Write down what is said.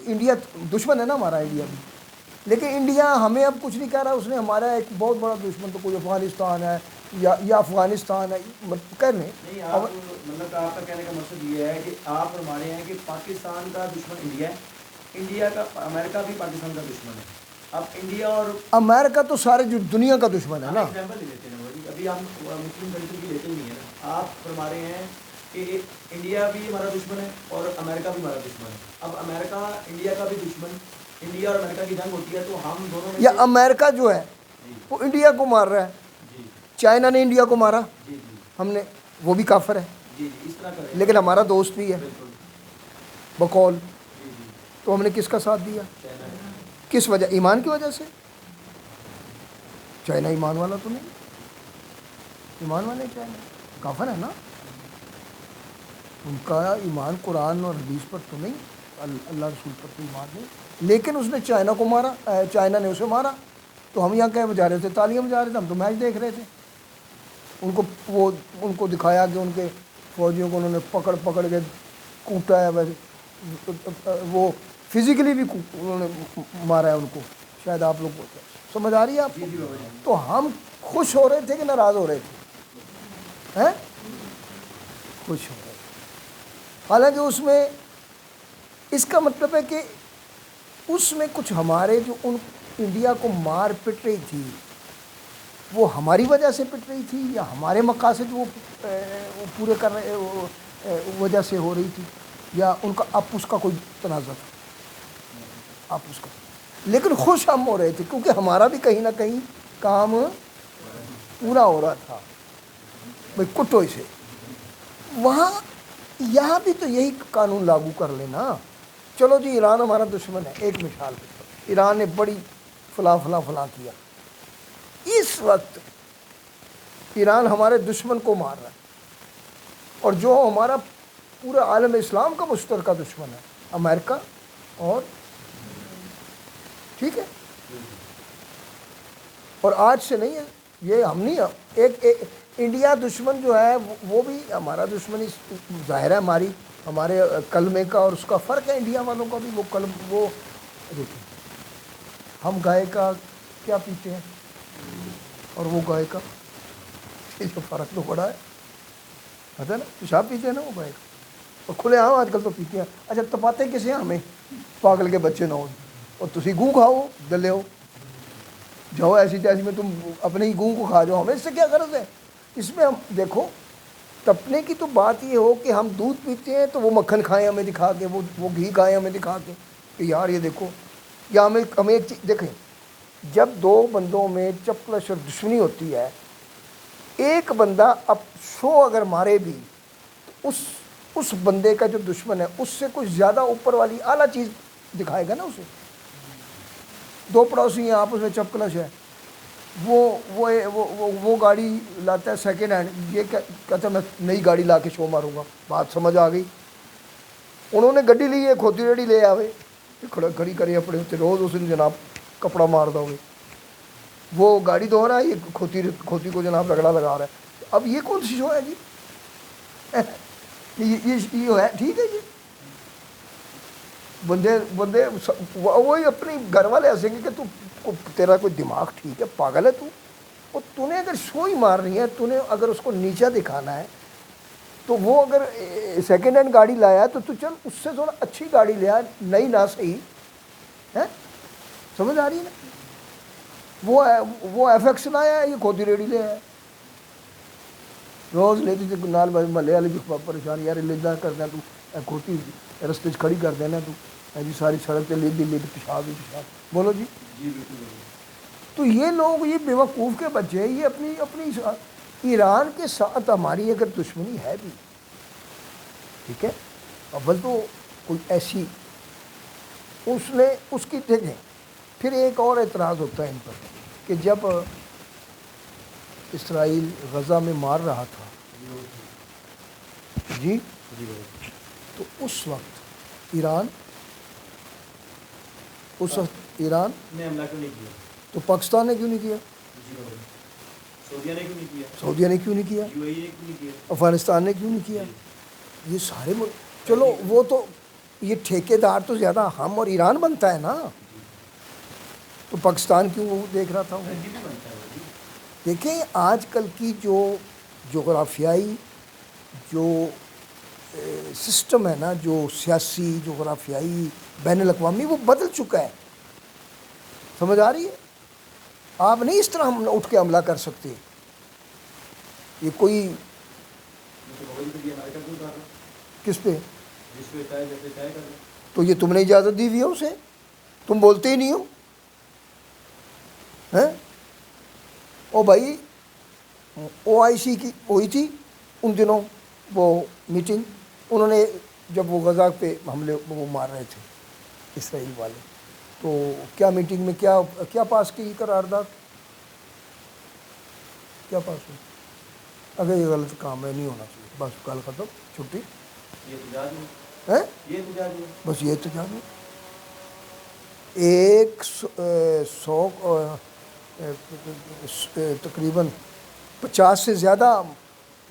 India دشمن ہے نا ہمارا، انڈیا بھی، لیکن انڈیا ہمیں اب کچھ نہیں کہہ رہا، اس نے ہمارا ایک بہت بڑا دشمن تو کوئی افغانستان ہے یا افغانستان ہے کہہ لیں۔ نہیں آپ مطلب آپ کا کہنے کا مقصد یہ ہے کہ آپ فرما رہے ہیں کہ پاکستان کا دشمن انڈیا ہے، انڈیا کا امریکہ بھی پاکستان کا دشمن ہے، اب انڈیا اور امریکہ تو سارے دنیا کا دشمن ہے نا۔ ایگزامپل لے لیتے ہیں، ابھی ہم مسلم کنٹری کی لیتے ہی نہیں ہے نا، آپ فرما رہے ہیں کہ انڈیا بھی ہمارا دشمن ہے اور امریکہ بھی ہمارا دشمن ہے، اب امریکہ انڈیا کا بھی دشمن، انڈیا اور امریکہ کی جنگ ہوتی ہے تو ہم دونوں میں یا امریکہ جو ہے وہ انڈیا کو مار رہا ہے، چائنا نے انڈیا کو مارا، ہم نے، وہ بھی کافر ہے، اس طرح کریں، لیکن ہمارا دوست بھی ہے بقول، تو ہم نے کس کا ساتھ دیا؟ کس وجہ؟ ایمان کی وجہ سے؟ چائنا ایمان والا تو نہیں، ایمان والے چائنا کافر ہے نا، ان کا ایمان قرآن اور حدیث پر تو نہیں، اللہ رسول پر تو ایمان نہیں، لیکن اس نے چائنا کو مارا، چائنا نے اسے مارا، تو ہم یہاں کیا بجا رہے تھے؟ تالیاں بجا رہے تھے، ہم تو میچ دیکھ رہے تھے، ان کو دکھایا کہ ان کے فوجیوں کو انہوں نے پکڑ کے کوٹا ہے، وہ فزیکلی بھی انہوں نے مارا ہے ان کو، شاید آپ لوگ کو سمجھ آ رہی ہے آپ کو؟ تو ہم خوش ہو رہے تھے کہ ناراض ہو رہے تھے؟ خوش ہو رہے تھے، حالانکہ اس میں اس کا مطلب ہے کہ اس میں کچھ ہمارے جو ان انڈیا کو مار پٹ رہی تھی وہ ہماری وجہ سے پٹ رہی تھی یا ہمارے مقاصد وہ پورے کر رہے وجہ سے ہو رہی تھی، یا ان کا آپس کا کوئی تنازع تھا آپس کا، لیکن خوش ہم ہو رہے تھے کیونکہ ہمارا بھی کہیں نہ کہیں کام پورا ہو رہا تھا، بھائی کٹو اسے، وہاں یہاں بھی تو یہی قانون لاگو کر لینا، چلو جی ایران ہمارا دشمن ہے، ایک مثال کے طور ایران نے بڑی فلاں کیا، اس وقت ایران ہمارے دشمن کو مار رہا ہے، اور جو ہمارا پورا عالم اسلام کا مشترکہ دشمن ہے امریکہ، اور ٹھیک ہے، اور آج سے نہیں ہے یہ، ہم نہیں، ایک انڈیا دشمن جو ہے وہ بھی ہمارا دشمنی ظاہر ہے، ہمارے کلمے کا اور اس کا فرق ہے، انڈیا والوں کا بھی وہ دیکھیں، ہم گائے کا کیا پیتے ہیں اور وہ گائے کا، جو فرق تو بڑا ہے، پتہ ہے نا، پیشاب پیتے ہیں نا وہ گائے کا، اور کھلے عام آج کل تو پیتے ہیں، اچھا تپاتے کسے ہیں؟ ہمیں پاگل کے بچے نہ ہو، اور تسی گوں کھاؤ دلے ہو جاؤ ایسی تیسی میں تم اپنے ہی گوں کو کھا جاؤ، ہمیں اس سے کیا غرض ہے؟ اس میں ہم دیکھو تپنے کی تو بات یہ ہو کہ ہم دودھ پیتے ہیں تو وہ مکھن کھائیں ہمیں دکھا کے، وہ گھی کھائیں ہمیں دکھا کے کہ یار یہ دیکھو، یا ہمیں ایک چیز دیکھیں، جب دو بندوں میں چپلش اور دشمنی ہوتی ہے، ایک بندہ اب شو اگر مارے بھی تو اس بندے کا جو دشمن ہے اس سے کچھ زیادہ اوپر والی اعلیٰ چیز دکھائے گا نا اسے، دو پڑوسی ہیں آپس میں چپکلش ہے، وہ گاڑی لاتا ہے سیکنڈ ہینڈ، یہ کہتا ہے میں نئی گاڑی لا کے شو ماروں گا، بات سمجھ آ گئی، انہوں نے گڈی لی ہے کھوتی ریڈی لے آوے کھڑی کرے اپنے ہوتے روز اس نے جناب کپڑا مار دو گے، وہ گاڑی دھو رہا ہے، یہ کھوتی کو جناب رگڑا لگا رہا ہے، اب یہ کون سی شو ہے جی؟ یہ ہے ٹھیک ہے جی، بندے وہی اپنی گھر والے ہنسیں گے کہ تو تیرا کوئی دماغ ٹھیک ہے، پاگل ہے تو نے اگر شو ہی مار رہی ہے، تو نے اگر اس کو نیچا دکھانا ہے تو وہ اگر سیکنڈ ہینڈ گاڑی لایا تو چل اس سے تھوڑا اچھی گاڑی لیا، نئی نہ صحیح ہے، سمجھ آ رہی ہے نا؟ وہ ایف ایکس لایا ہے، یہ کھوتی ریڈی لے آیا، روز لیتی تھی نال محلے والے بھی پریشان، یار لیدا کرنا تو کھوتی رستے کھڑی کر دینا تو جی ساری سڑک سے لید پیشاب ہی پیشاب، بولو جی، تو یہ لوگ یہ بیوقوف کے بچے ہیں، یہ اپنی ایران کے ساتھ ہماری اگر دشمنی ہے بھی ٹھیک ہے، اول تو کوئی ایسی اس کی دیکھیں، پھر ایک اور اعتراض ہوتا ہے ان پر کہ جب اسرائیل غزہ میں مار رہا تھا جی، تو اس وقت ایران نے حملہ کیوں نہیں کیا؟ تو پاکستان نے کیوں نہیں کیا؟ سعودیہ نے کیوں نہیں کیا؟ افغانستان نے کیوں نہیں کیا؟ یہ سارے چلو وہ تو یہ ٹھیکیدار تو زیادہ ہم اور ایران بنتا ہے نا، تو پاکستان کیوں دیکھ رہا تھا وہ؟ جی بھی بنتا ہے وہ جی. دیکھیں آج کل کی جو جغرافیائی جو سسٹم ہے نا، جو سیاسی جغرافیائی بین الاقوامی، وہ بدل چکا ہے. سمجھ آ رہی ہے؟ آپ نہیں اس طرح ہم اٹھ کے حملہ کر سکتے. یہ کوئی تو بغل پہ یہ امریکہ کیوں کر رہا ہے؟ کس پہ؟ جس پہ طے جیسے طے کر رہا ہے. تو یہ تم نے اجازت دی ہوئی ہے اسے، تم بولتے ہی نہیں ہو ہیں. او بھائی OIC کی ہوئی تھی ان دنوں وہ میٹنگ، انہوں نے جب وہ غزہ پہ حملے وہ مار رہے تھے اسرائیل والے، تو کیا میٹنگ میں کیا پاس کی قرارداد؟ کیا پاس ہوئی؟ اگر یہ غلط کام ہے نہیں ہونا چاہیے، بس گل ختم، چھٹی. یہ احتجاج ہے. ہیں؟ یہ احتجاج ہے. بس یہ احتجاج ہے. 100 تقریباً 50 سے زیادہ